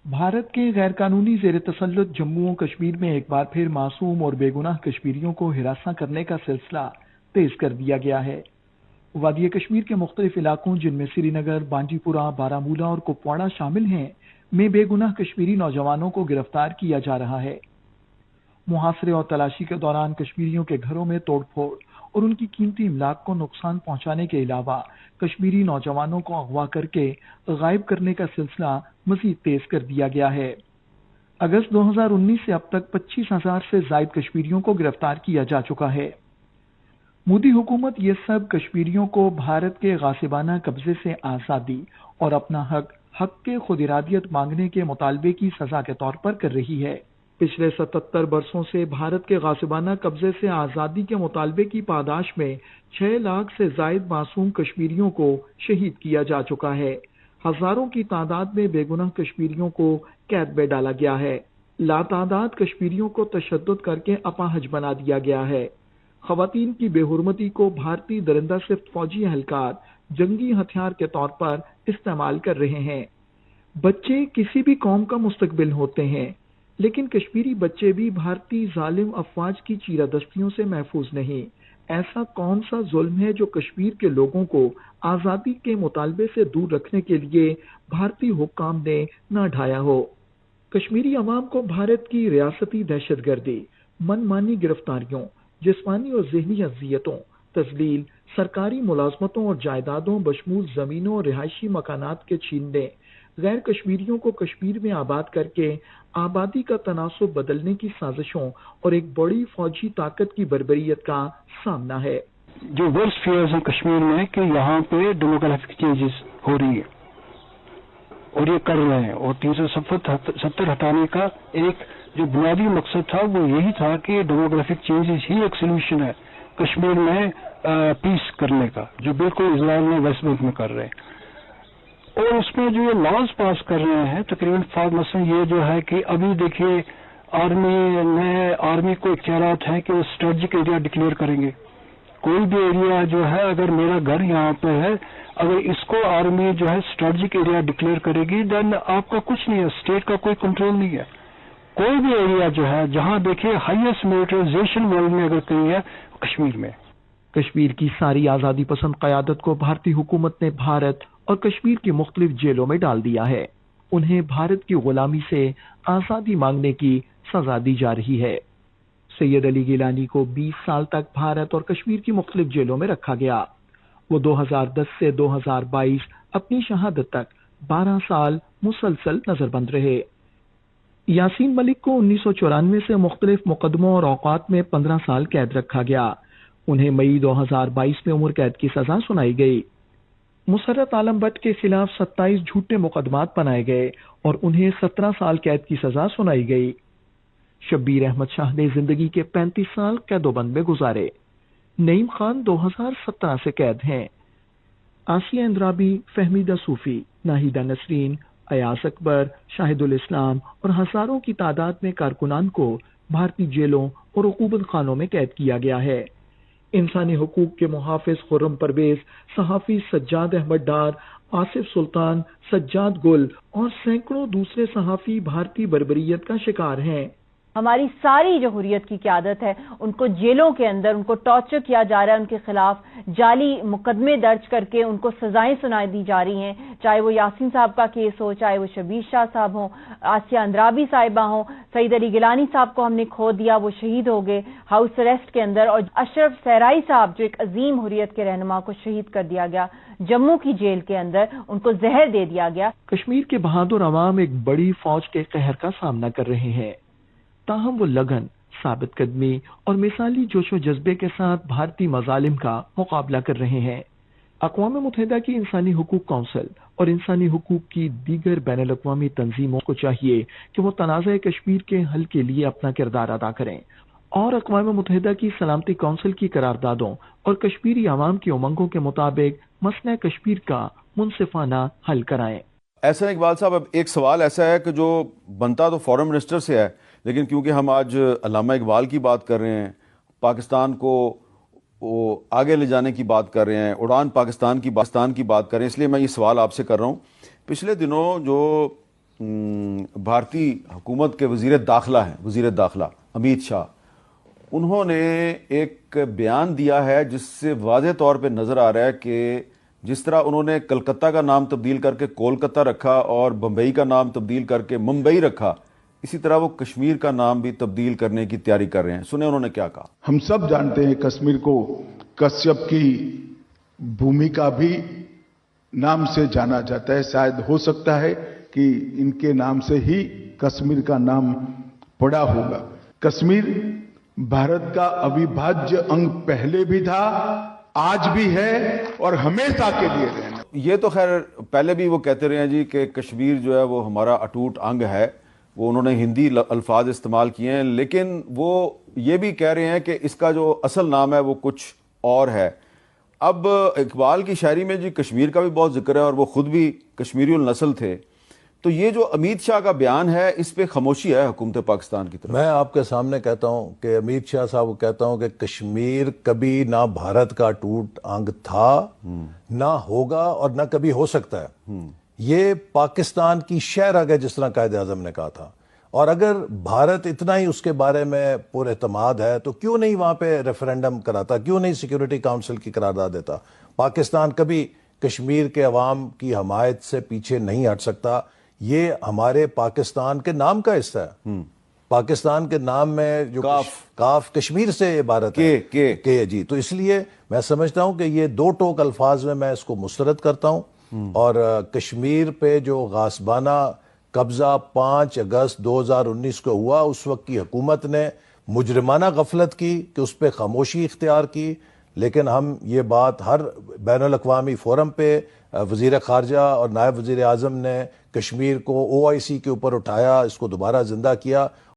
भारत के गैर कानूनी जेर तसल्लुत जम्मू और कश्मीर में एक बार फिर मासूम और बेगुनाह कश्मीरियों को हिरासत करने का सिलसिला तेज कर दिया गया है। वादी कश्मीर के मुख्तलिफ इलाकों जिनमें श्रीनगर, बांडीपुरा, बारामूला और कुपवाड़ा शामिल हैं में बेगुनाह कश्मीरी नौजवानों को गिरफ्तार किया जा रहा है। मुहासरे और तलाशी के दौरान कश्मीरियों के घरों में तोड़फोड़ और उनकी कीमती इमलाक को नुकसान पहुंचाने के अलावा कश्मीरी नौजवानों को अगवा करके गायब करने का सिलसिला मजीद तेज कर दिया गया है। अगस्त 2019 से अब तक 25,000 से जायद कश्मीरियों को गिरफ्तार किया जा चुका है। मोदी हुकूमत ये सब कश्मीरियों को भारत के गासिबाना कब्जे से आज़ादी और अपना हक के खुद इरादियत मांगने के मुतालबे की सजा के तौर पर कर रही है। पिछले 77 बरसों से भारत के गासिबाना कब्जे से आज़ादी के मुतालबे की पादाश में 6 लाख से जायद मासूम कश्मीरियों को शहीद किया जा चुका है। हजारों की तादाद में बेगुनाह कश्मीरियों को कैद में डाला गया है। लातादाद कश्मीरियों को तशद्दुद करके अपाहज बना दिया गया है। खवातीन की बेहुरमती को भारतीय दरिंदा सिफ्त फौजी एहलकार जंगी हथियार के तौर पर इस्तेमाल कर रहे हैं। बच्चे किसी भी कौम का मुस्तकबिल होते हैं, लेकिन कश्मीरी बच्चे भी भारतीय जालिम अफवाज की चीरादस्तियों से महफूज नहीं। ऐसा कौन सा जुल्म है जो कश्मीर के लोगों को आज़ादी के मुतालबे से दूर रखने के लिए भारतीय हुक्काम ने न ढाया हो। कश्मीरी अवाम को भारत की रियासती दहशतगर्दी, मनमानी गिरफ्तारियों, जिस्मानी और ज़हनी अज़ियतों, तजलील, सरकारी मुलाजमतों और जायदादों बशमूल ज़मीनों और रिहायशी मकानात के छीनने, गैर कश्मीरियों को कश्मीर में आबाद करके आबादी का तनासुब बदलने की साजिशों और एक बड़ी फौजी ताकत की बर्बरियत का सामना है। जो वर्स्ट फियर्स हैं कश्मीर में कि यहाँ पे डेमोग्राफिक चेंजेस हो रही है और ये कर रहे हैं, और 370 हटाने का एक जो बुनियादी मकसद था वो यही था कि डेमोग्राफिक चेंजेस ही एक सोल्यूशन है कश्मीर में पीस करने का, जो बिल्कुल इजराइल में वेस्ट बैंक में कर रहे हैं। और उसमें जो ये लॉज पास कर रहे हैं तकरीबन मसलन ये जो है कि अभी देखिए आर्मी को इख्तियारात है कि वो स्ट्रेटेजिक एरिया डिक्लेयर करेंगे। कोई भी एरिया जो है, अगर मेरा घर यहाँ पे है, अगर इसको आर्मी जो है स्ट्रेटेजिक एरिया डिक्लेयर करेगी, देन आपका कुछ नहीं है, स्टेट का कोई कंट्रोल नहीं है। कोई भी एरिया जो है जहाँ देखिए हाईएस्ट मिलिटराइजेशन वर्ल्ड में अगर कहीं है, कश्मीर में। कश्मीर की सारी आज़ादी पसंद क़यादत को भारतीय हुकूमत ने भारत और कश्मीर की मुख्तलिफ जेलों में डाल दिया है। उन्हें भारत की गुलामी से आज़ादी मांगने की सजा दी जा रही है। सैयद अली गिलानी को 20 साल तक भारत और कश्मीर की मुख्तलिफ जेलों में रखा गया। वो 2010 से 2022 अपनी शहादत तक 12 साल मुसलसल नजरबंद रहे। यासीन मलिक को 1994 से मुख्तलिफ मुकदमों और औकात में 15 साल कैद रखा गया। उन्हें मई 2022 में उम्र कैद की सजा सुनाई गई। मुसर्रत आलम भट्ट के खिलाफ 27 झूठे मुकदमात बनाए गए और उन्हें 17 साल कैद की सजा सुनाई गई। शब्बीर अहमद शाह ने जिंदगी के 35 साल कैदोबंद में गुजारे। नईम खान 2017 से कैद हैं। आसिया इंद्राबी, फहमीदा सूफी, नाहिदा नसरीन, अयास अकबर, शाहिदुल इस्लाम और हजारों की तादाद में कारकुनान को भारतीय जेलों और उकूबत खानों में कैद किया गया है। इंसानी हुकूक के मुहाफिज खुर्रम परवेज, सहाफी सज्जाद अहमद डार, आसिफ सुल्तान, सज्जाद गुल और सैकड़ों दूसरे सहाफी भारतीय बर्बरियत का शिकार हैं। हमारी सारी जो हुर्रियत की क़यादत है, उनको जेलों के अंदर उनको टॉर्चर किया जा रहा है, उनके खिलाफ जाली मुकदमे दर्ज करके उनको सजाएं सुनाई दी जा रही हैं। चाहे वो यासीन साहब का केस हो, चाहे वो शबीर शाह साहब हो, आसिया अंद्राबी साहिबा हो, सईद अली गिलानी साहब को हमने खो दिया, वो शहीद हो गए हाउस अरेस्ट के अंदर, और अशरफ सहराई साहब जो एक अजीम हुर्रियत के रहनुमा को शहीद कर दिया गया जम्मू की जेल के अंदर, उनको जहर दे दिया गया। कश्मीर के बहादुर अवाम एक बड़ी फौज के कहर का सामना कर रहे हैं, ताहम वो लगन, साबित कदमी और मिसाली जोशो जज्बे के साथ भारतीय मजालिम का मुकाबला कर रहे हैं। अक़वाम मुत्तहिदा की इंसानी हुकूक काउंसिल और इंसानी हुकूक की दीगर बैनुल अक़वामी तंजीमों को चाहिए कि वो तनाज़ा कश्मीर के हल के लिए अपना किरदार अदा करें और अक़वाम मुत्तहिदा की सलामती काउंसिल की करारदादों और कश्मीरी अवाम की उमंगों के मुताबिक मसला कश्मीर का मुनसिफाना हल कराएं। एहसन इकबाल साहब, अब एक सवाल ऐसा है कि जो बनता तो फॉरेन मिनिस्टर से है, लेकिन क्योंकि हम आज अल्लामा इकबाल की बात कर रहे हैं, पाकिस्तान को वो आगे ले जाने की बात कर रहे हैं, उड़ान पाकिस्तान की बात कर रहे हैं, इसलिए मैं ये सवाल आपसे कर रहा हूँ। पिछले दिनों जो بھارتی حکومت کے وزیر داخلہ امیت شاہ، انہوں نے ایک بیان دیا ہے جس سے واضح طور پہ نظر آ رہا ہے کہ جس طرح انہوں نے کلکتہ کا نام تبدیل کر کے کولکتہ رکھا اور بمبئی کا نام تبدیل کر کے ممبئی رکھا، اسی طرح وہ کشمیر کا نام بھی تبدیل کرنے کی تیاری کر رہے ہیں. سنیں انہوں نے کیا کہا. ہم سب جانتے ہیں کشمیر کو کشیپ کی بھومکا بھی نام سے جانا جاتا ہے. شاید ہو سکتا ہے کہ ان کے نام سے ہی کشمیر کا نام پڑا ہوگا. کشمیر بھارت کا اویبھاجیہ انگ پہلے بھی تھا، آج بھی ہے اور ہمیشہ کے لیے رہنا. یہ تو خیر پہلے بھی وہ کہتے رہے ہیں جی کہ کشمیر جو ہے وہ ہمارا اٹوٹ انگ ہے. وہ انہوں نے ہندی الفاظ استعمال کیے ہیں، لیکن وہ یہ بھی کہہ رہے ہیں کہ اس کا جو اصل نام ہے وہ کچھ اور ہے. اب اقبال کی شاعری میں جی کشمیر کا بھی بہت ذکر ہے اور وہ خود بھی کشمیری النسل تھے. تو یہ جو امیت شاہ کا بیان ہے اس پہ خاموشی ہے حکومت پاکستان کی طرف. میں آپ کے سامنے کہتا ہوں کہ امیت شاہ صاحب کو کہتا ہوں کہ کشمیر کبھی نہ بھارت کا ٹوٹ انگ تھا، نہ ہوگا اور نہ کبھی ہو سکتا ہے. یہ پاکستان کی شہ رگ ہے جس طرح قائد اعظم نے کہا تھا. اور اگر بھارت اتنا ہی اس کے بارے میں پر اعتماد ہے تو کیوں نہیں وہاں پہ ریفرینڈم کراتا، کیوں نہیں سیکیورٹی کاؤنسل کی قرارداد دیتا. پاکستان کبھی کشمیر کے عوام کی حمایت سے پیچھے نہیں ہٹ سکتا. یہ ہمارے پاکستان کے نام کا حصہ ہے. پاکستان کے نام میں جو کاف کشمیر سے عبارت ہے کہ جی، تو اس لیے میں سمجھتا ہوں کہ یہ دو ٹوک الفاظ میں اس کو مسترد کرتا ہوں. اور کشمیر پہ جو غاصبانہ قبضہ 5 اگست 2019 کو ہوا، اس وقت کی حکومت نے مجرمانہ غفلت کی کہ اس پہ خاموشی اختیار کی. لیکن ہم یہ بات ہر بین الاقوامی فورم پہ وزیر خارجہ اور نائب وزیر اعظم نے کشمیر کو OIC کے اوپر اٹھایا، اس کو دوبارہ زندہ کیا.